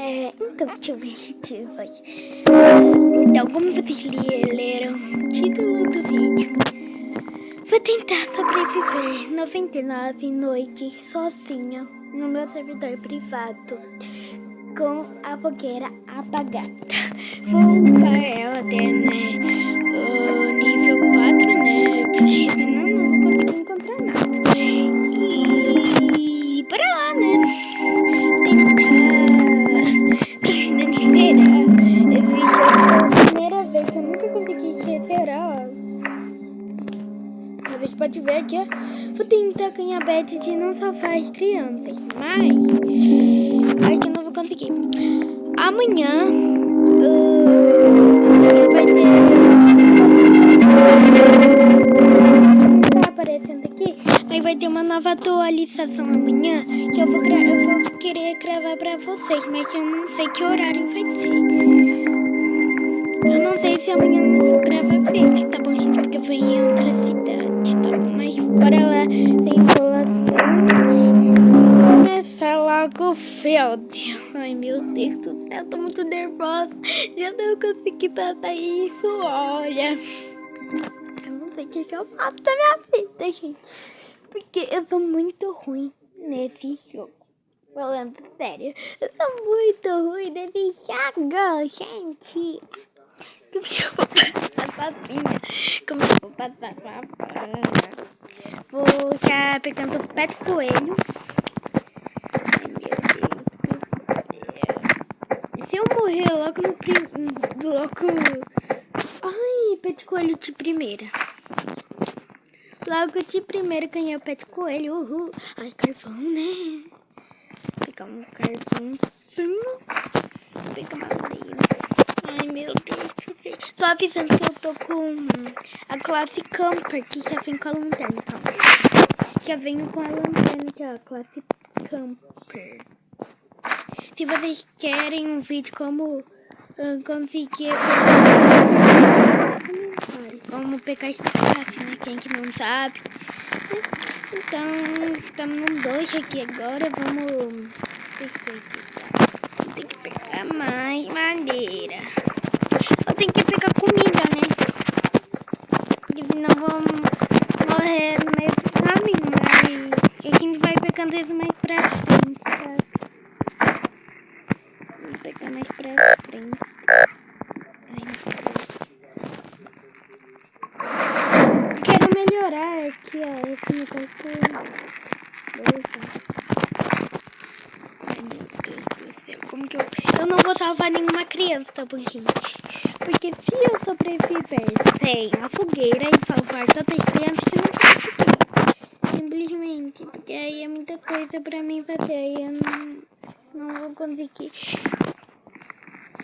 Então, deixa eu ver se vai. Então, como vocês leram o título do vídeo, vou tentar sobreviver 99 noites sozinha no meu servidor privado com a fogueira apagada. Vou usar ela até, o nível 4, porque senão não vou conseguir encontrar nada. E bora lá, primeira vez que eu nunca consegui ser feroz. Você pode ver que eu vou tentar ganhar bet de não salvar as crianças, mas acho que eu não vou conseguir. Amanhã vai ter. Não tá aparecendo aqui, mas vai ter uma nova atualização amanhã que eu vou querer gravar pra vocês, mas eu não sei que horário vai ser. Eu não sei se amanhã eu vou gravar vídeo, tá bom, gente? Porque eu vou em outra cidade, tá bom? Mas bora lá, sem enrolação. Começar logo o field. Ai, meu Deus do céu, tô muito nervosa. Eu não consegui passar isso, olha. Eu não sei o que eu faço da minha vida, gente. Porque eu sou muito ruim nesse jogo. Falando sério, eu sou muito ruim nesse jogo, gente. Como que eu vou passar sozinha? Como que eu vou passar sozinha? Vou já pegando o pé do coelho. Ai, meu Deus. E se eu morrer logo Ai, pé de coelho de primeira. Logo de primeira ganhei o pé de coelho. Uhul. Ai, carvão, né? Vou pegar um carvãozinho. Vou pegar madeira. Ai, meu Deus. Só avisando que eu tô com a classe Camper, que já vem com a lanterna, calma. Já venho com a lanterna, que é a classe Camper. Se vocês querem um vídeo como conseguir como pegar essa classe, né? Quem que não sabe. Então, estamos no 2 aqui agora, vamos... Tem que pegar mais madeira. Eu tenho que pegar comida, né? Porque senão vamos morrer no meio do caminho. Mas a gente vai pegando eles mais pra frente, tá? Vamos pegar mais pra frente. Ai, meu Deus. Quero melhorar aqui, ó. Esse negócio. Ai, meu Deus do céu. Como que eu não vou salvar nenhuma criança, tá bom, gente? Porque se eu sobreviver sem a fogueira e salvar todas as crianças, eu não consigo. Simplesmente. Porque aí é muita coisa pra mim fazer. Aí eu não vou conseguir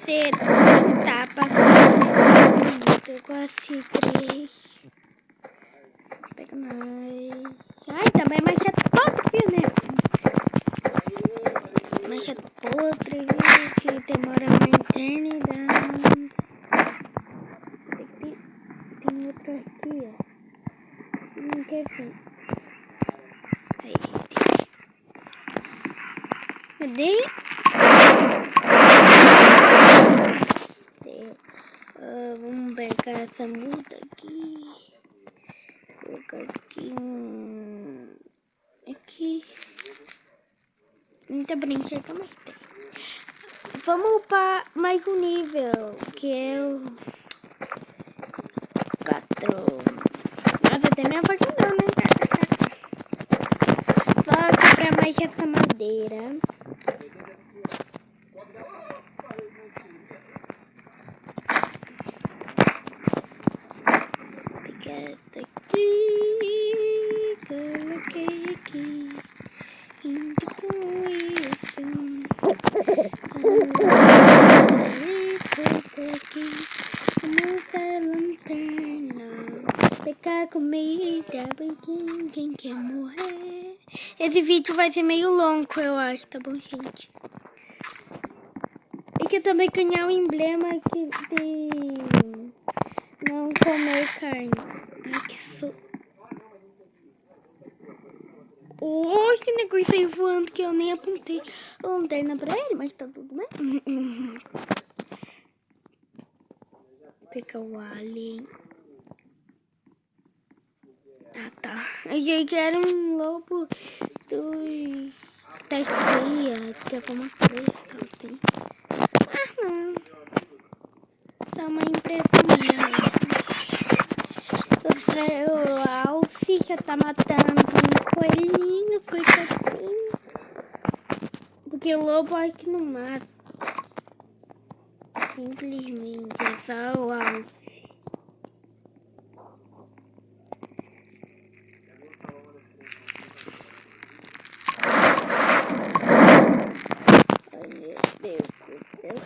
ser tapa. Eu quase 3. Pega mais. Ai, também mais chato podre, né? Mais chato podre, que demora uma eternidade. Tem outro aqui, ó. Não quer ver. Aí, cadê? Vamos pegar essa muda aqui. Colocar aqui. Aqui. Muita brincadeira também tem. Vamos para mais um nível, que é o 4. Nossa, até me apagou, né? Vou comprar mais essa madeira. Pegar essa aqui. Coloquei aqui. Pegar comida, quem quer morrer. Esse vídeo vai ser meio longo, eu acho, tá bom, gente? E que também ganhar o emblema aqui de não comer carne. Ai, que que negócio aí voando que eu nem apontei a lanterna pra ele, mas tá tudo bem. que é o alien. Ah, tá. Achei que era um lobo da cria, que é uma coisa assim. Ah, não. Só uma impressão minha mesmo. O Alfie já tá matando um coelhinho, coitadinho. Porque o lobo acho que não mata. Simplesmente é só o Alfie.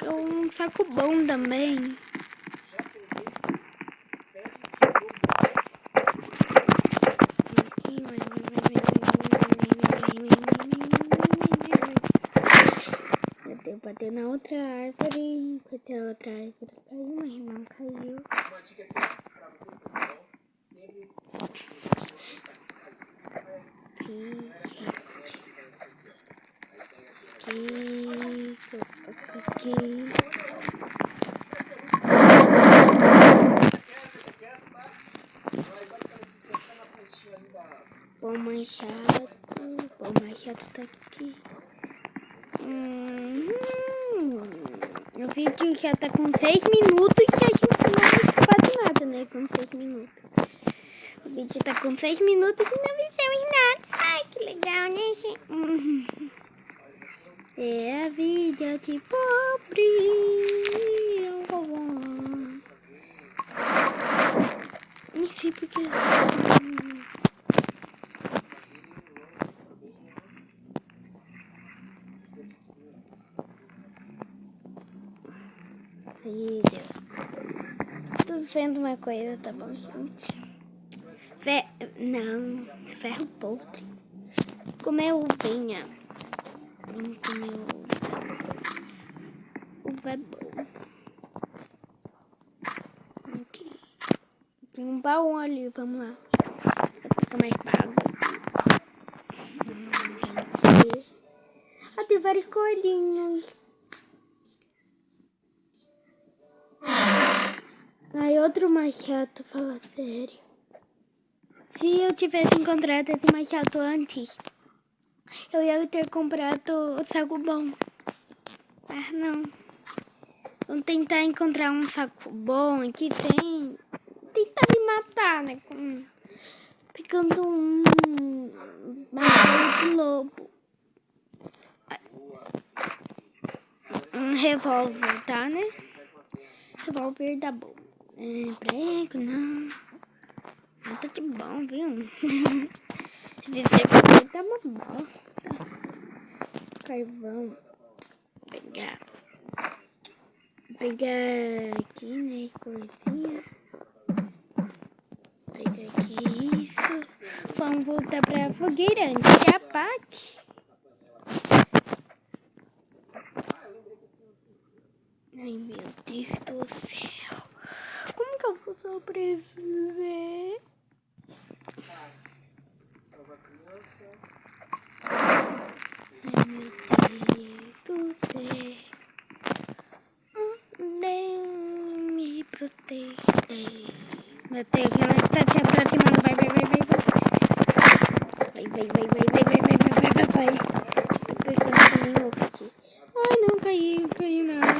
É um saco bom também. Bateu na outra árvore. Bateu na outra árvore. Caiu, mas não caiu. Aqui. Bom Machado tá aqui. O vídeo já tá com 6 minutos e a gente não fez quase nada, né? Com 6 minutos. O vídeo tá com 6 minutos e não fizemos nada. Ai, que legal, né, gente? É a vida de pobre. Não sei porque... Aí, Deus. Tô vendo uma coisa, tá bom, gente? Não, ferro podre. Comer uvinha. Vamos comer uva. Uva é bom. Aqui. Tem um baú ali, vamos lá. Fica mais pago. Tem vários coelhinhos. Aí outro machado, fala sério. Se eu tivesse encontrado esse machado antes, eu ia ter comprado o saco bom. Mas não. Vamos tentar encontrar um saco bom aqui. Tentar me matar, né? Pegando um martelo de lobo. Um revólver, tá, né? Revólver dá bom. Prego, não. Não tá de bom, viu? Esse revólver tá uma bosta. Carvão. Pegar aqui, né? Coisinha. Pegar aqui isso. Vamos voltar pra fogueira antes que apague. Ai, meu Deus do céu. Como que eu vou sobreviver? Ai, meu Deus do céu. Deus me proteja. Meu Deus, ela está te aproximando. Vai. Vai. Depois eu também louca aqui. Ai, não, caiu na água.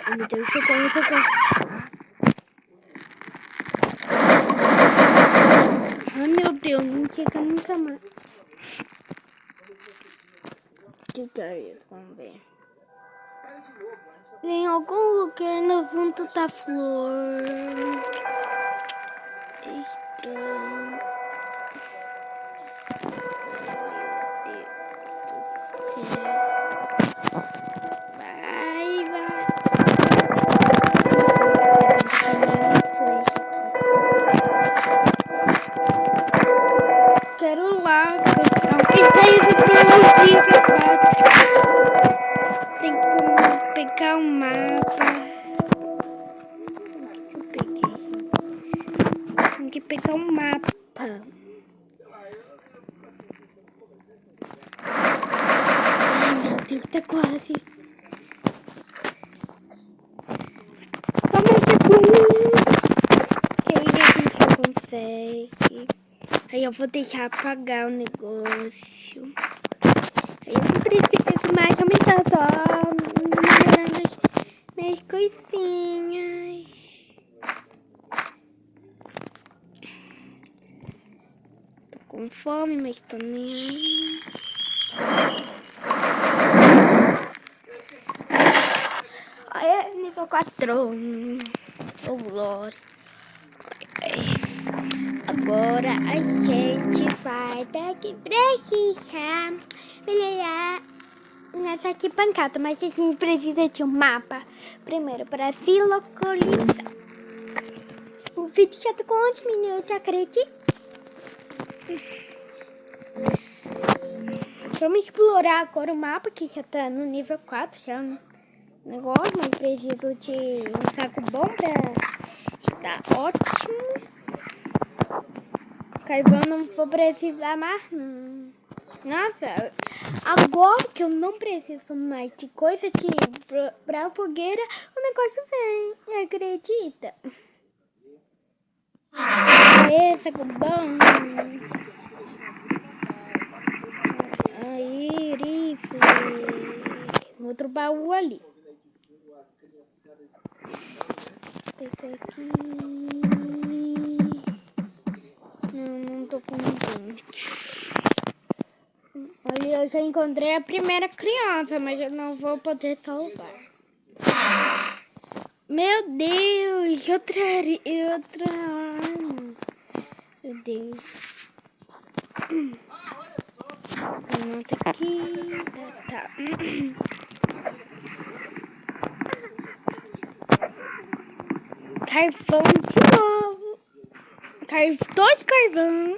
Ai, meu Deus, socorro. Ai, meu Deus, não chega nunca mais. Que é isso? Vamos ver. Em algum lugar no fundo da flor. Estranho. Vai. Quero lá. Tem que pegar um mapa. Tem que pegar um mapa. consegue. Aí eu vou deixar apagar o negócio. Aí eu não preciso mais aumentar, só melhorando as minhas coisinhas. Tô com fome, mas tô nem aí. Olha, nível 4. Oh, glória. Agora a gente vai daqui precisar melhorar nessa aqui pancada, mas a gente precisa de um mapa primeiro para se localizar. O vídeo já tá com 11 minutos, acredita? Vamos explorar agora o mapa que já tá no nível 4, já um negócio, mas preciso de um saco bom pra estar ótimo. Carvão não vou precisar mais, não. Nossa, agora que eu não preciso mais de coisa pra fogueira, o negócio vem, acredita? Essa com bom. Aí, rifle. Outro baú ali. Esse aqui. Não tô com ninguém. Olha, eu já encontrei a primeira criança, mas eu não vou poder salvar. Meu Deus, outra arma. Meu Deus. Anota aqui. Tá. Carvão de novo. Dois carvão.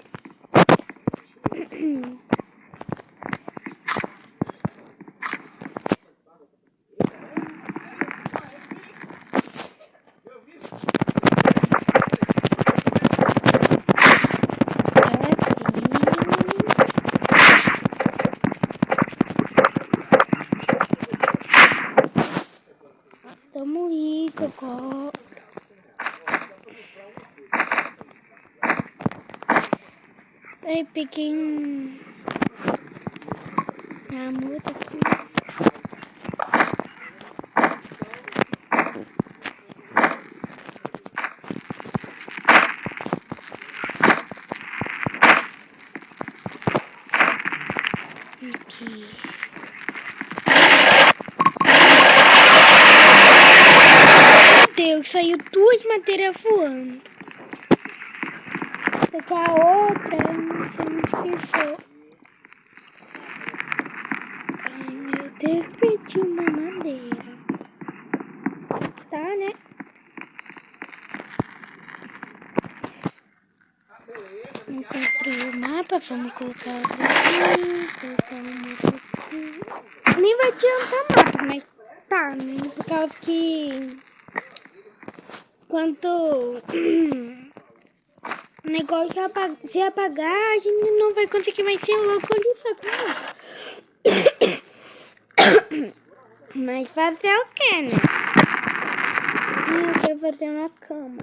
Tamo aí, Cocó. Aí, peguei a muda aqui. Aqui. Meu Deus, saiu duas madeiras voando. Vou pegar a outra, não sei onde ficou. Ai, meu Deus, perdi uma madeira. Tá, né? Encontrei o mapa, vamos colocar outra aqui, colocar o mapa aqui. Nem vai adiantar mapa, mas tá, né? Por causa que quando o negócio se apagar, a gente não vai conseguir mais se localizar com isso. Mas fazer o que, né? Eu quero fazer uma cama.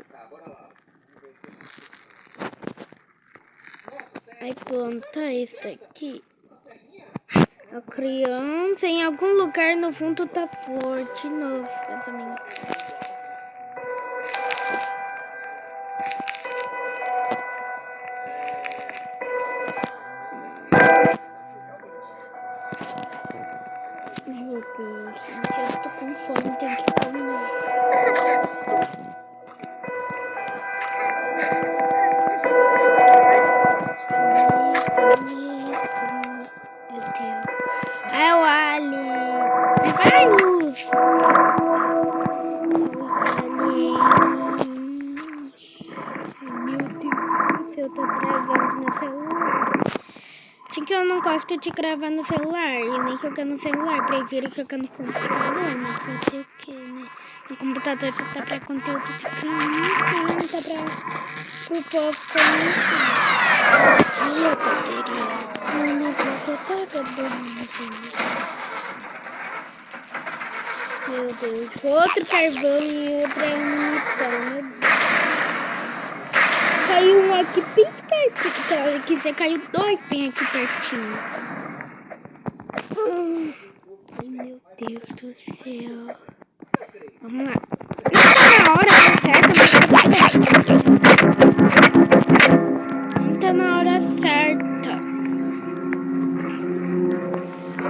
Aí planta isso aqui. A criança em algum lugar no fundo tá flor de novo. Eu também. Meu Deus, gente, eu tô com fome, tenho que comer. Meu Deus. É o Ali. Vai, Luz. Meu Deus, eu tô travando meu celular. Assim que eu não gosto de gravar no celular e nem jogar no celular, prefiro jogar no computador, mas fazer o que, né? No computador só tá pra conteúdo de criança, não tá pra o povo conhecer. Ai, eu poderia. Não vou tá acabando. Meu Deus, outro carvão e outra munição, meu Deus. Saiu um aqui bem perto. Que você caiu 2 bem aqui pertinho. Ai, meu Deus do céu. Vamos lá. Não tá na hora certa.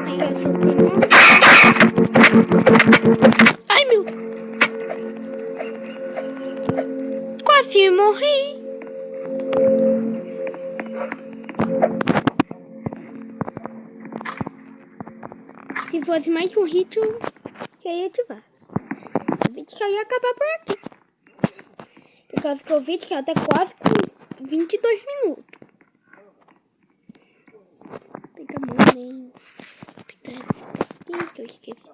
Ai, eu sou ai, meu. Quase morri. Se fosse mais um hit, eu ia ativar. O vídeo já ia acabar por aqui. Por causa que o vídeo já tá quase com 22 minutos. Pega a mão, né? Pegar isso aqui, que eu esqueci.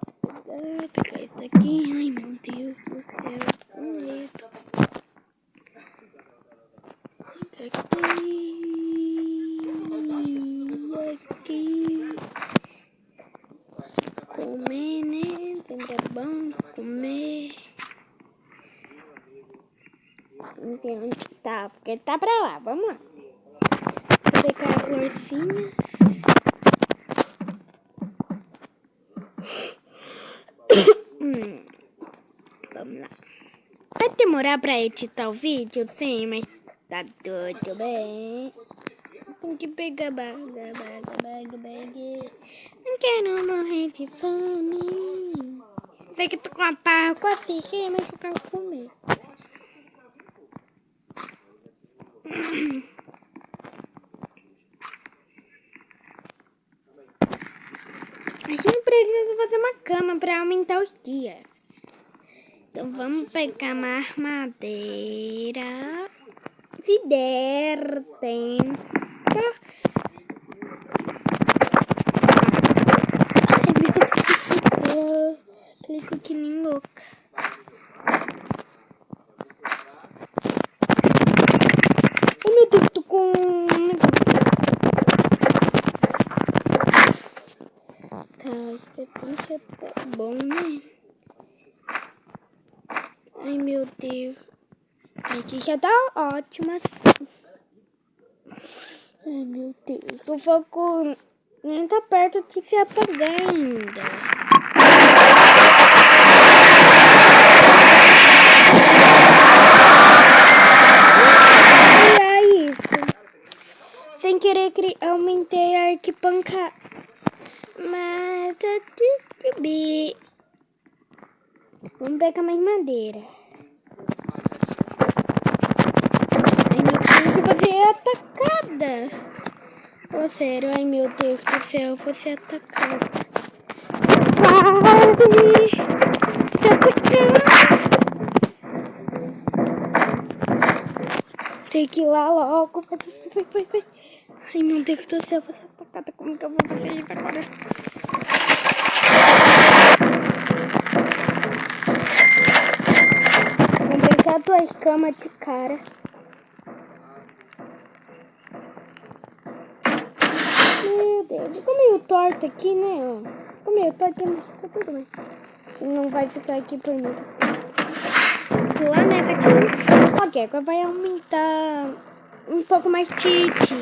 Pegar isso aqui. Ai, meu Deus do céu. Com medo. Aqui. Comer, né? Sempre é bom comer. Não sei onde tá, porque tá pra lá. Vamos lá. Vou pegar a florzinha. Vamos lá. Vai demorar pra editar o vídeo? Sim, mas tá tudo bem. Tem que pegar baga. Não quero morrer de fome. Sei que tô com a barra quase cheia, mas eu quero comer. A gente precisa fazer uma cama pra aumentar os dias. Então vamos pegar uma armadeira. Se der tempo. Ai, meu Deus. Clico que nem louca. Ai, meu Deus, tô com tá, já tá bom, né? Ai, meu Deus. Aqui já tá ótimo. Ai, meu Deus. O fogo nem tá perto de se apagar ainda. Olha isso. Sem querer aumentei a arquibancada. Mas eu descobri. Vamos pegar mais madeira. Ai, meu Deus, eu vou ser atacada. Ô, sério, ai, meu Deus do céu, eu vou ser atacada. Vai ser atacada. Tem que ir lá logo. Vai. Ai, meu Deus do céu, eu vou ser atacada. Como que eu vou fazer isso agora? Vou pegar 2 camas de cara. Meu Deus, ficou meio torto aqui, né? Ficou meio torto, mas tá tudo bem. Não vai ficar aqui por muito tempo. Lá, né? Tá aqui. Ok, agora vai aumentar um pouco mais Titi.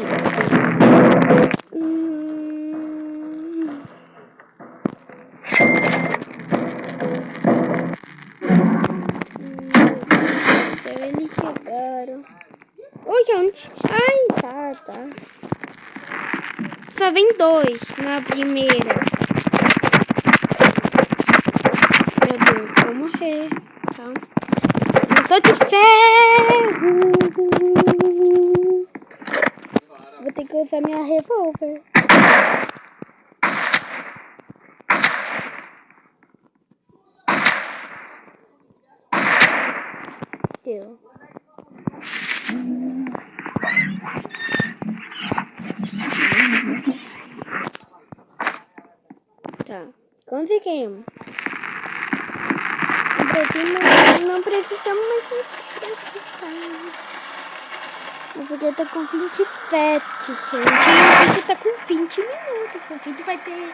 Eles chegaram. Oi, gente. Ai, tá. Só vem 2 na primeira. Meu Deus, vou morrer. Calma. Eu sou de ferro. Vou ter que usar minha revólver. Deu. Tá, conseguimos. Não precisamos mais se preocupar. Porque tá com 27, gente. E o vídeo tá com 20 minutos. O vídeo vai ter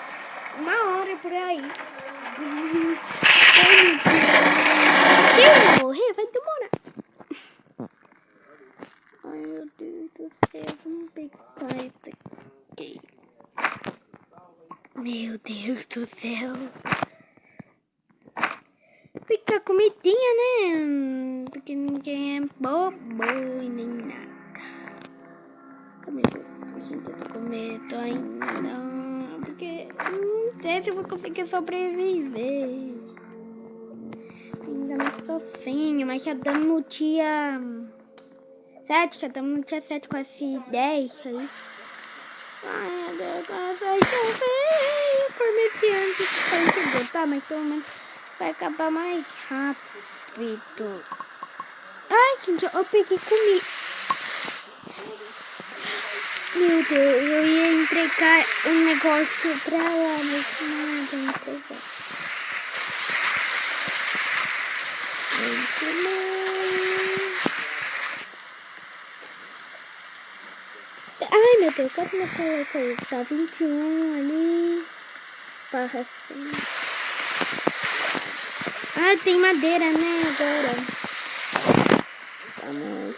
1 hora por aí. Até eu morrer vai demorar. Ai, meu Deus. do céu, vamos pegar isso aqui. Meu Deus do céu. Fica comidinha, né? Porque ninguém é bobo e nem nada. Meu Deus, gente, eu tô com medo ainda. Porque não sei se eu vou conseguir sobreviver. Ainda não tô sozinho, mas já estamos no dia 7, já estamos no dia 7, quase 10 aí. Ai, meu Deus, vai chover. Prometi antes de tá? Mas pelo menos vai acabar mais rápido. Ai, gente, eu peguei comida. Meu Deus, eu ia entregar um negócio pra ela, mas não vou entregar. Ai, meu Deus, quanto meu coloca isso? Tá 21 ali. Barra 100. Ah, tem madeira, né, agora. Vamos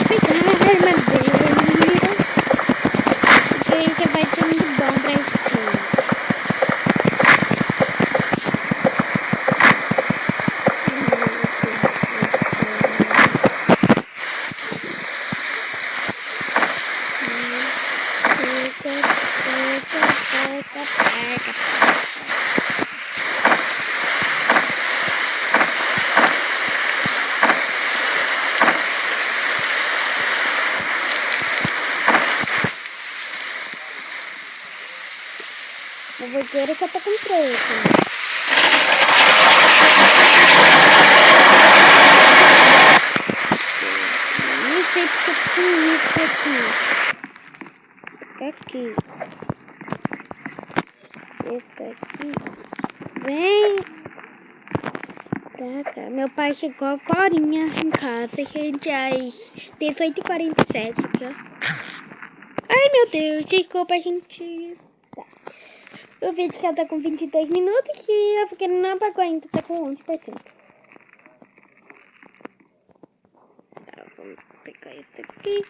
pegar madeira. Porque vai ser muito bom pra isso. Eu vou dizer que eu tô com preto. Não sei porque eu tô com isso aqui. Aqui. Esse aqui. Vem pra cá. Meu pai chegou agora em casa. Gente, às 18h47 aqui, ó. Ai, meu Deus. Desculpa, gente. Tá. O vídeo já tá com 22 minutos e eu fiquei não apagou ainda. Tá com 11%. Tá, vamos pegar isso aqui.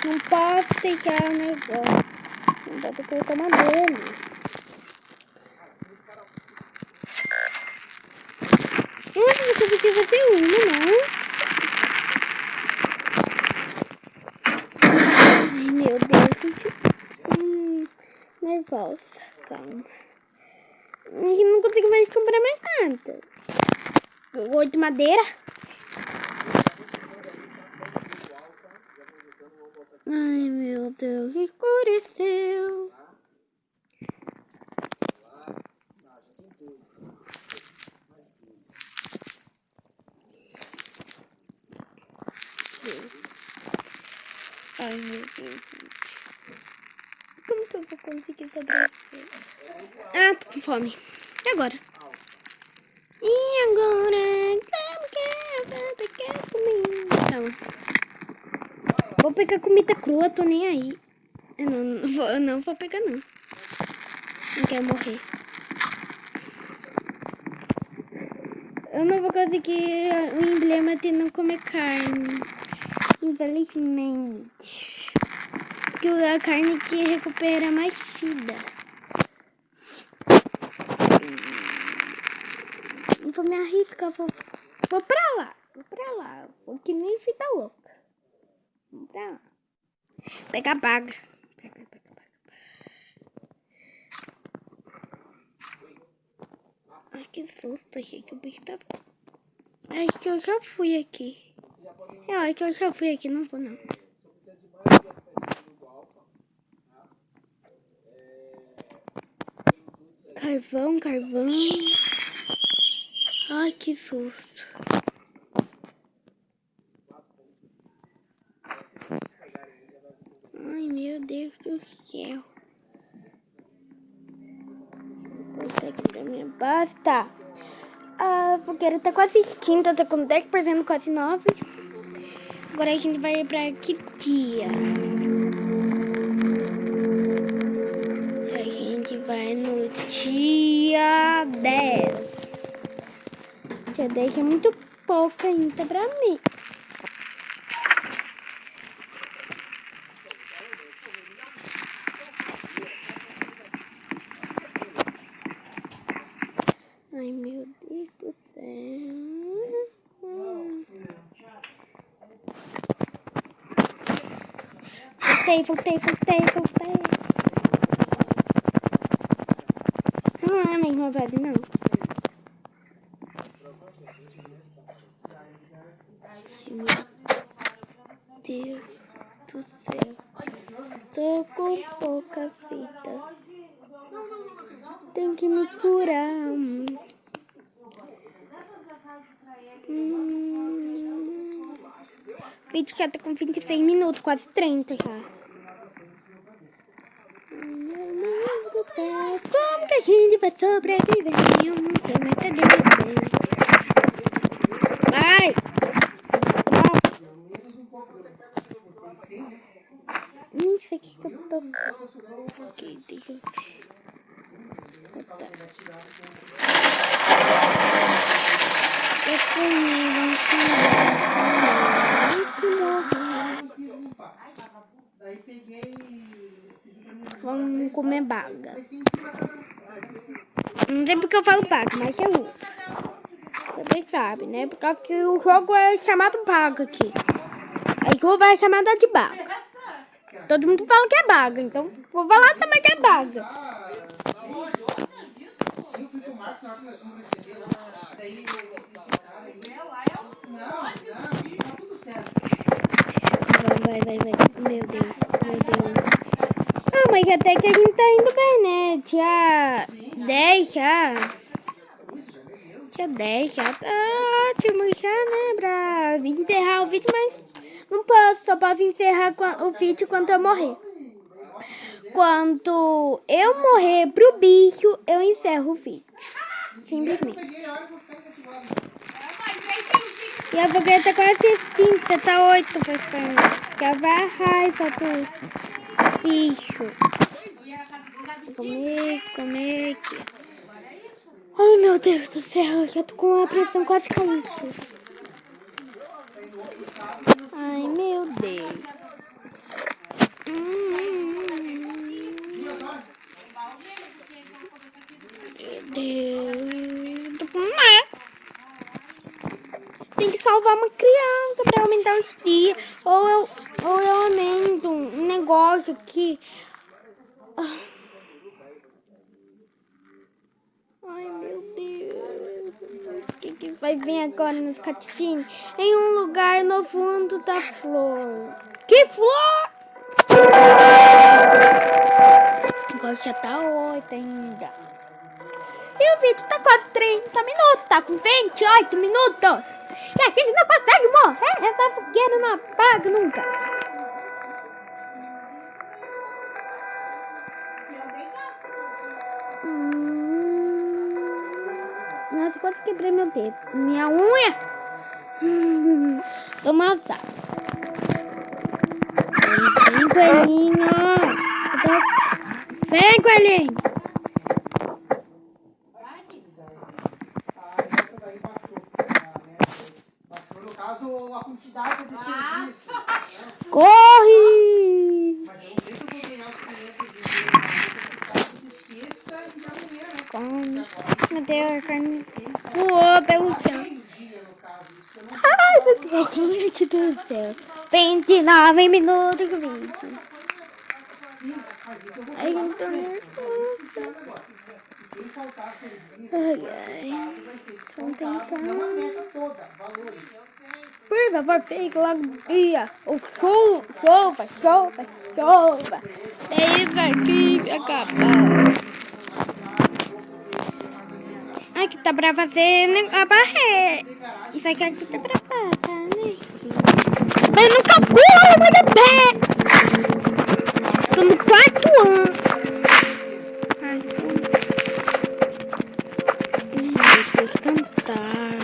Não pode pegar o negócio. Não dá pra colocar madeira. Eu consegui fazer uma, não? Ai, meu Deus, gente. Nervosa. Calma. Eu não consigo mais comprar mais nada. 8 madeira. Ai, meu Deus, escureceu. Ai, meu Deus. Como que eu vou conseguir sobreviver? Ah, tô com fome. E agora? E agora? Como que eu comer? Então, vou pegar comida crua, tô nem aí. Eu não vou pegar, não. Não quero morrer. Eu não vou conseguir o emblema de não comer carne. Infelizmente. Porque a carne que recupera mais vida. Não vou me arriscar, vou pra lá. Vou pra lá. Vou que nem fita louca. Vamos pra lá. Pega a baga. Pega. Ai, que susto. Achei que o bicho tá... Ai, que eu já fui aqui. É que eu já fui aqui. Não vou, não. Carvão. Ai, que susto. Ai, meu Deus do céu. Vou botar aqui pra minha basta. A fogueira tá quase extinta, tá com 10%, quase 9%. Agora a gente vai pra que dia? A gente vai no dia 10. Dia 10 é muito pouco ainda pra mim. Não é mesmo, velho, não. Meu Deus do céu. Tô com pouca fita. Tenho que me curar. O vídeo já tá com 26 minutos, quase 30 já. Meu Deus do céu, como que a gente vai sobreviver em um planeta diferente? Vai! Não sei o que eu tô... Ok, deixa eu ver. Eu vamos comer baga. Não sei porque eu falo baga, mas é isso. Vocês sabem, né? Por causa que o jogo é chamado baga aqui. Aí o jogo é chamado de baga. Todo mundo fala que é baga, então vou falar também que é baga. Vai. Meu Deus. Ah, mas até que a gente tá indo bem, né? Tinha 10 já. Tinha 10 já. Tá ótimo já, né? Pra encerrar o vídeo, mas não posso. Só posso encerrar o vídeo quando eu morrer. Quando eu morrer pro bicho, eu encerro o vídeo. Simplesmente. E a fogueira tá quase 5, tá 8 praticamente. Já vai a raiva do bicho. Comer aqui. Ai, meu Deus do céu, eu já tô com a pressão quase caindo. Ai, meu Deus. Meu Deus. Tô com medo. Tem que salvar uma criança pra aumentar os dias. Ou eu aumento um negócio aqui. Ai, meu Deus. O que vai vir agora nos cutscenes? Em um lugar no fundo da flor. Que flor? Agora já tá 8 ainda. E o vídeo tá quase 30 minutos. Tá com 28 minutos. E a gente não consegue morrer. Essa fogueira não apaga nunca. Nossa, quase quebrei meu dedo. Minha unha. Tô amassada. Vem, coelhinho. Vem, coelhinho. No caso, a quantidade de serviço. Corre! Mas eu não sei se eu vou ganhar os clientes de justiça e da mulher, né? Meu Deus, a carne voou pelo chão. Ai, meu Deus, gente do céu. 29 minutos de vídeo. Ai, eu tô nervosa. Ai. Vamos tentar. Por favor, fique logo dia. O chova. É isso aqui que acabou. Aqui tá pra fazer a barreira. Isso aqui tá pra fazer, né? Mas não calcula, mas é pé. Tô no 4º ano. Ai, deixa eu cantar.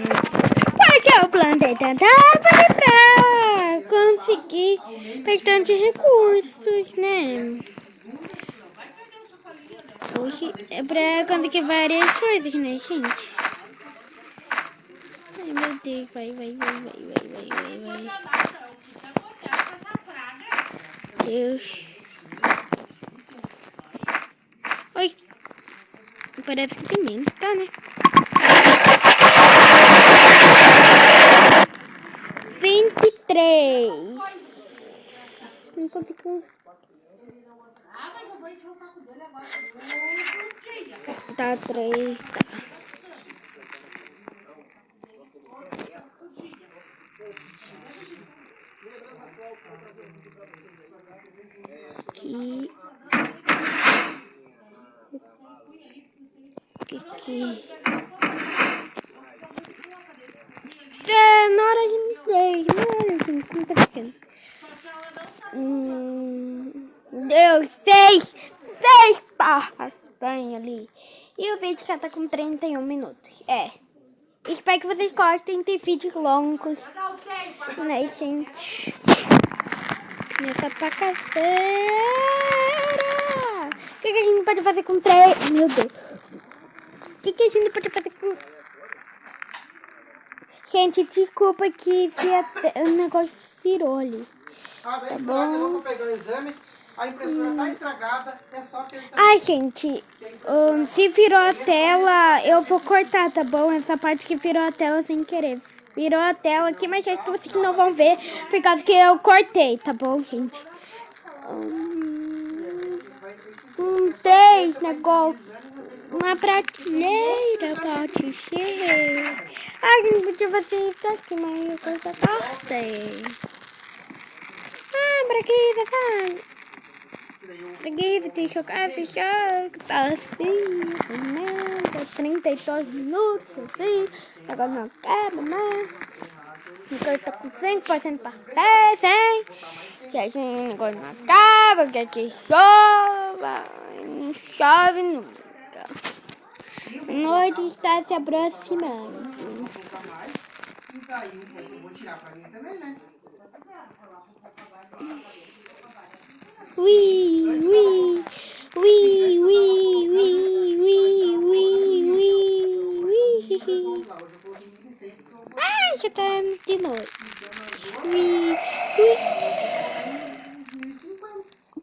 Porque o planeta tava pra conseguir bastante recursos, né? Hoje é pra conseguir várias coisas, né, gente? Ai, meu Deus, vai. Deus. Oi. Parece que tem menos, tá, né? 23. Não consigo. Tá 3, tá. Aqui. Na hora de 6, na hora de 5, tá pequeno. Deu 6 barras bem ali. E o vídeo já tá com 31 minutos. Espero que vocês gostem de vídeos longos. Né, gente? Nessa pacaceira. O que a gente pode fazer com 3? Meu Deus. O que a gente pode fazer com... Gente, desculpa que o negócio virou ali. Tá bom? Eu vou pegar o exame. A impressora tá estragada. É só que... Ai, gente. Se virou a tela, eu vou cortar, tá bom? Essa parte que virou a tela sem querer. Virou a tela aqui, mas acho que vocês não vão ver por causa que eu cortei, tá bom, gente? 3 negócios. Uma prateleira pode ser. Ai, a gente podia fazer isso aqui, mas a coisa tá assim. Preguiça, tá? Preguiça, tem que jogar, fechar, tá assim. 32 minutos, assim. Agora não acaba mais. Agora tá com 5% pra 10, e a gente agora não acaba, porque aqui chova. Não chove nunca. A noite está se aproximando. Ui, ui, ui, ui, ui, ui, ui, ui. Ai, já tá de noite. Ui, ui.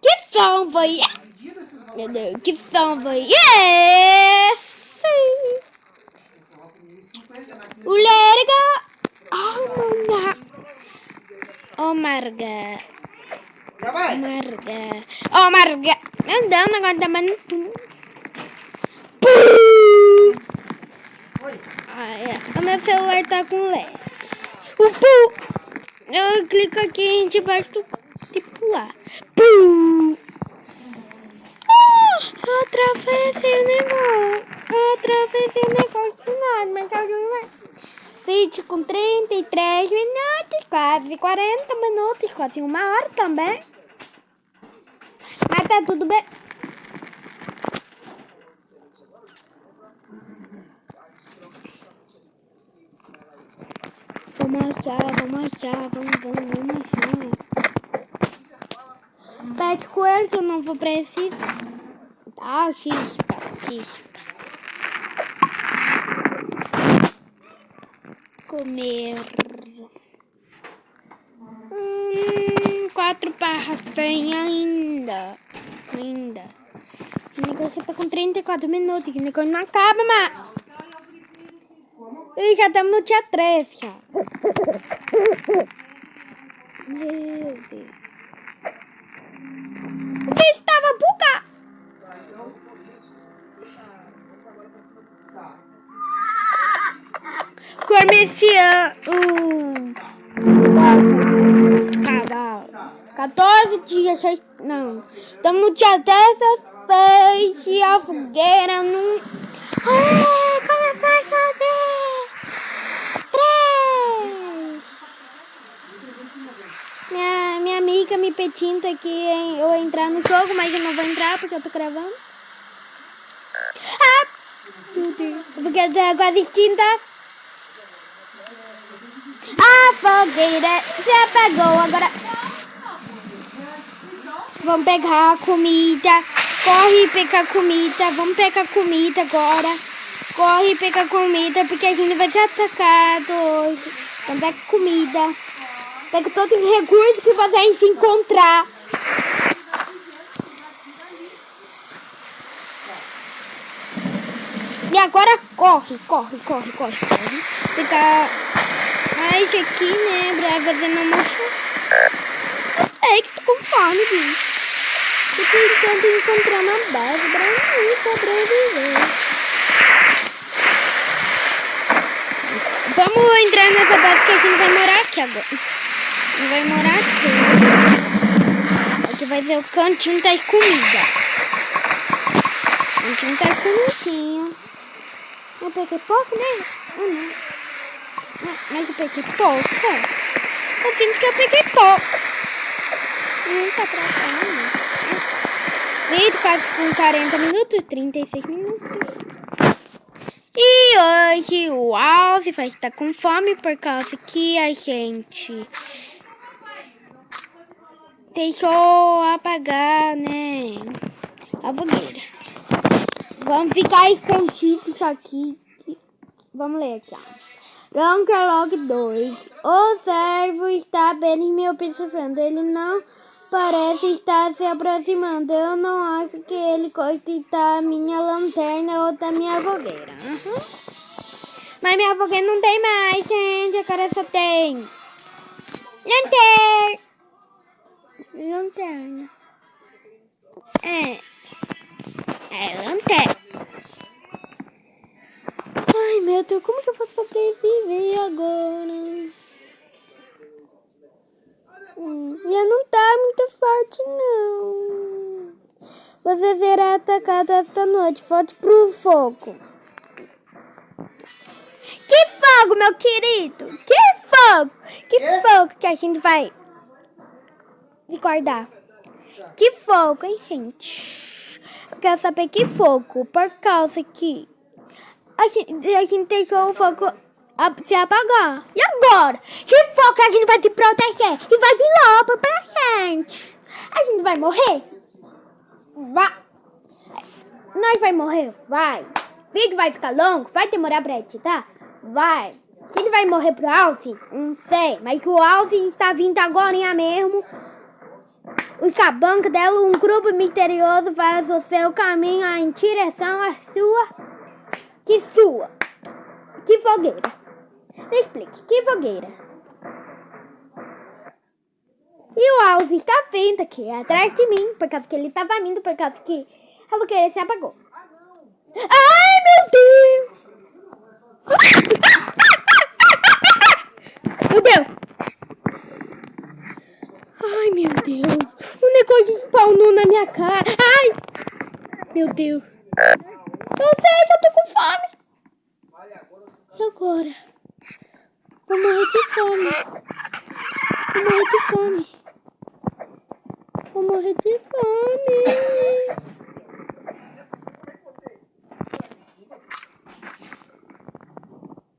Que som foi esse? Meu Deus, que som foi esse? O lerga. Oh, Marga. Marga. Oh, Marga. Meu Deus, o negócio tá batendo. O meu celular tá com LED. Eu clico aqui debaixo de pular. Atravessei o negócio. Atravessei o negócio do nada, mas tá tudo vídeo com 33 minutos, quase 40 minutos, quase 1 hora também. Mas tá tudo bem. Vamos achar. Pede coelho que eu não vou precisar. Tá, xisca. Comer. 4 barras tem ainda. O negócio tá com 34 minutos. O negócio não acaba, mas... E já estamos no dia 3, já. Meu Deus. O que estava bugado? Comercial. Cavalo. 14 dias. Não. Estamos no dia 16 e a fogueira não... começou a chover. 3. Minha amiga me pedindo aqui eu entrar no jogo, mas eu não vou entrar porque eu tô gravando. Meu Deus. Porque eu tô agora extinta. A fogueira se apagou agora. Vamos pegar a comida. Corre e pega comida. Vamos pegar comida agora. Corre e pega comida porque a gente vai ser atacado hoje. Vamos pegar comida. Pega todos os recursos que você se encontrar. E agora corre. Fica mais aqui, né? Pra fazer uma mocha. Eu sei que tô com fome, bicho. Eu tô tentando encontrar uma base pra mim sobreviver. Vamos entrar nessa base que a gente vai morar aqui agora. Não vai morar aqui. Aqui vai ser o cantinho das comidas. Cantinho das comidinhas. Eu peguei pouco, né? Não. Mas eu peguei pouco. Eu sinto que eu peguei pouco. Não tá pra cá, não. Vídeo quase com 40 minutos, 36 minutos. E hoje o Alce vai estar com fome por causa que a gente deixou apagar, né, a fogueira. Vamos ficar escondidos aqui. Vamos ler aqui, ó. Log 2. O servo está bem me observando. Ele não parece estar se aproximando. Eu não acho que ele goste da minha lanterna ou da minha fogueira. Mas minha fogueira não tem mais, gente. Agora só tem lanterna. É lanterna. Ai, meu Deus, como que eu vou sobreviver agora? Já não tá muito forte, não. Você será atacado esta noite. Volte pro fogo. Que fogo, meu querido? Que fogo? Que fogo que a gente vai guardar? Que fogo, hein, gente? Eu quero saber que fogo. Por causa que a gente deixou o fogo se apagar. E agora? Que fogo que a gente vai te proteger e vai vir logo pra gente? A gente vai morrer? Vai. Nós vai morrer? Vai. O vídeo vai ficar longo? Vai demorar pra editar? Vai. A gente vai morrer pro Alce? Não sei. Mas o Alce está vindo agora mesmo. Os cabancos dela, um grupo misterioso faz o seu caminho em direção à sua. Que sua? Que fogueira? Me explique, que fogueira? E o Alce está vindo aqui atrás de mim, por causa que ele estava vindo, por causa que a fogueira se apagou. Ai, meu Deus! Meu Deus! Ai, meu Deus! O negócio spawnou na minha cara. Ai! Meu Deus! Eu sei que eu tô com fome. E agora? Vou morrer de fome. Vou morrer de fome. Vou morrer de fome.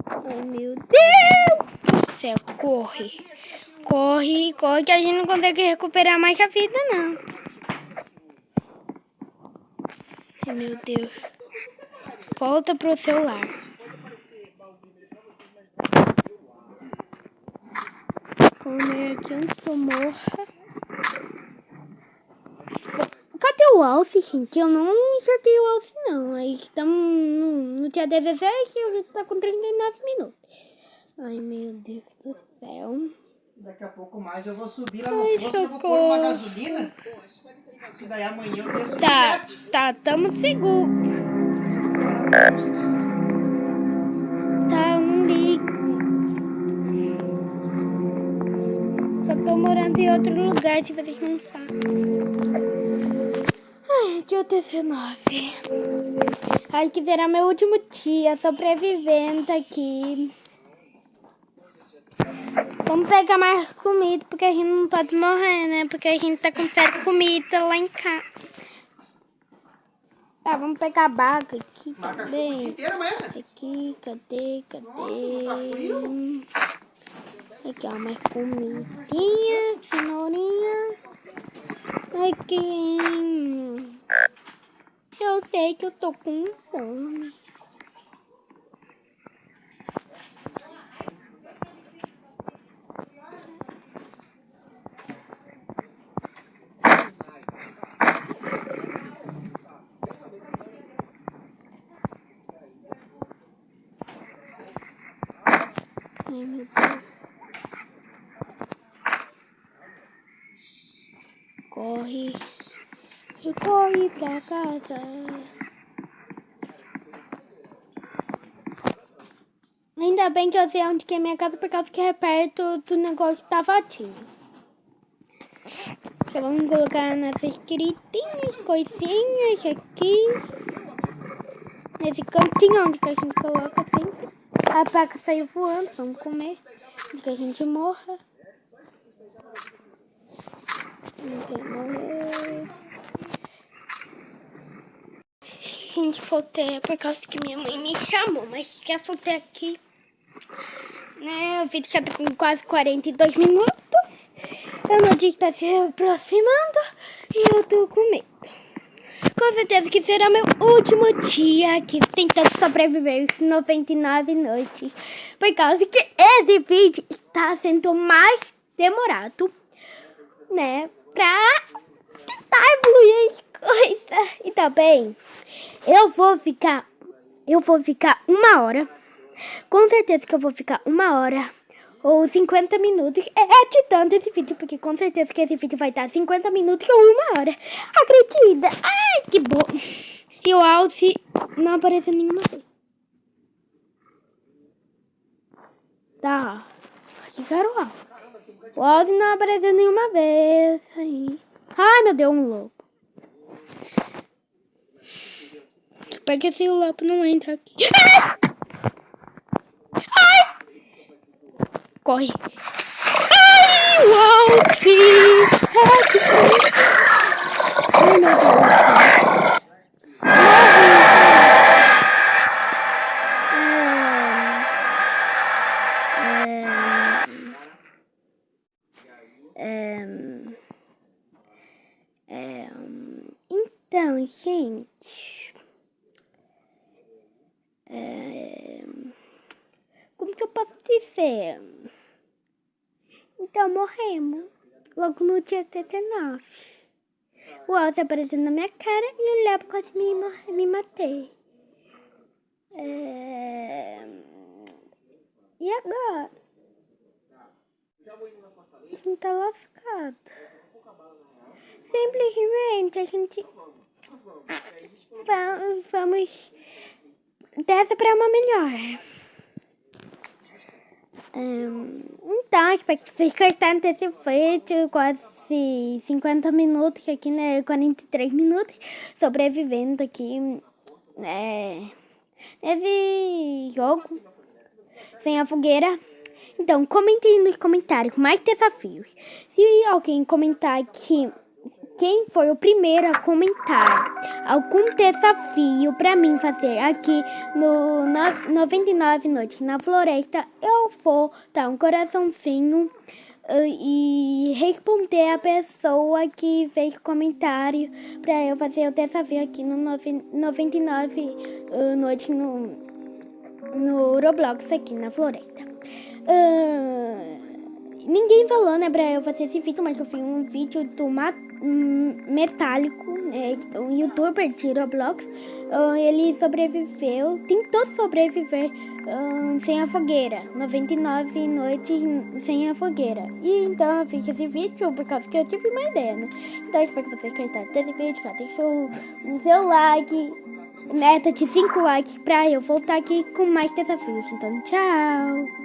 Ai, meu Deus do céu. Corre. Corre, corre, que a gente não consegue recuperar mais a vida, não. Ai, meu Deus. Volta pro celular. Comer aqui antes que eu morra. Cadê o Alce, gente? Eu não enxerguei o Alce, não. Aí estamos no dia 17 e o vídeo tá com 39 minutos. Ai, meu Deus do céu. Daqui a pouco mais eu vou subir lá no posto, eu vou pôr uma gasolina. E daí amanhã eu desço direto. Tá, tamo seguro. Tá, eu não ligo. Eu tô morando em outro lugar, se vocês não sabem. Ai, dia 19. Acho que será meu último dia sobrevivendo aqui. Vamos pegar mais comida, porque a gente não pode morrer, né? Porque a gente tá com certa comida lá em casa. Tá, vamos pegar a baga aqui também. Inteira amanhã. Aqui, cadê? Nossa, não tá frio? Aqui, ó, mais comidinha, cenourinha. Aqui. Eu sei que eu tô com fome. Ai, meu Deus. Corre. Eu corri pra casa. Ainda bem que eu sei onde que é minha casa, por causa que é perto do negócio da Fatinha. Então, vamos colocar nessas escritinhas, coisinhas aqui. Nesse cantinho onde que a gente coloca sempre. A placa saiu voando, vamos comer. Antes que a gente morra. Não tem morrer. Gente, voltei por causa que minha mãe me chamou, mas já voltei aqui. Né, o vídeo já tá com quase 42 minutos. A noite está se aproximando e eu tô com medo. Com certeza que será meu último dia aqui tentando sobreviver 99 noites. Por causa que esse vídeo está sendo mais demorado, né? Pra tentar evoluir as coisas. E também, eu vou ficar 1 hora. Com certeza que eu vou ficar 1 hora ou 50 minutos editando esse vídeo, porque com certeza que esse vídeo vai dar 50 minutos ou 1 hora. Acredita? Ai, que bom. E o Alce não apareceu nenhuma vez. Tá. Que garoto. O Alce não apareceu nenhuma vez. Ai, meu Deus, um lobo. Espero que esse lobo não entra aqui. Corre. Ai, uau, ai, meu Deus. Então, gente. Como que eu posso dizer? Então, morremos. Logo no dia 79. O Alce apareceu na minha cara e o Léo quase me matei. E agora? A gente tá lascado. Simplesmente a gente... Vamos dessa pra uma melhor. Então, espero que vocês gostaram desse vídeo, quase 50 minutos aqui, né, 43 minutos, sobrevivendo aqui, nesse jogo, sem a fogueira. Então, comentem nos comentários mais desafios. Se alguém comentar aqui, quem foi o primeiro a comentar algum desafio pra mim fazer aqui no 99 Noites na Floresta, eu vou dar um coraçãozinho e responder a pessoa que fez o comentário pra eu fazer o desafio aqui no 99 Noites no Roblox aqui na Floresta. Ninguém falou, né, pra eu fazer esse vídeo, mas eu fiz um vídeo do Metálico, um youtuber de Roblox. Ele sobreviveu, tentou sobreviver sem a fogueira, 99 noites sem a fogueira. E então eu fiz esse vídeo por causa que eu tive uma ideia, né? Então eu espero que vocês gostaram desse vídeo, já deixa o seu like, meta de 5 likes pra eu voltar aqui com mais desafios. Então, tchau!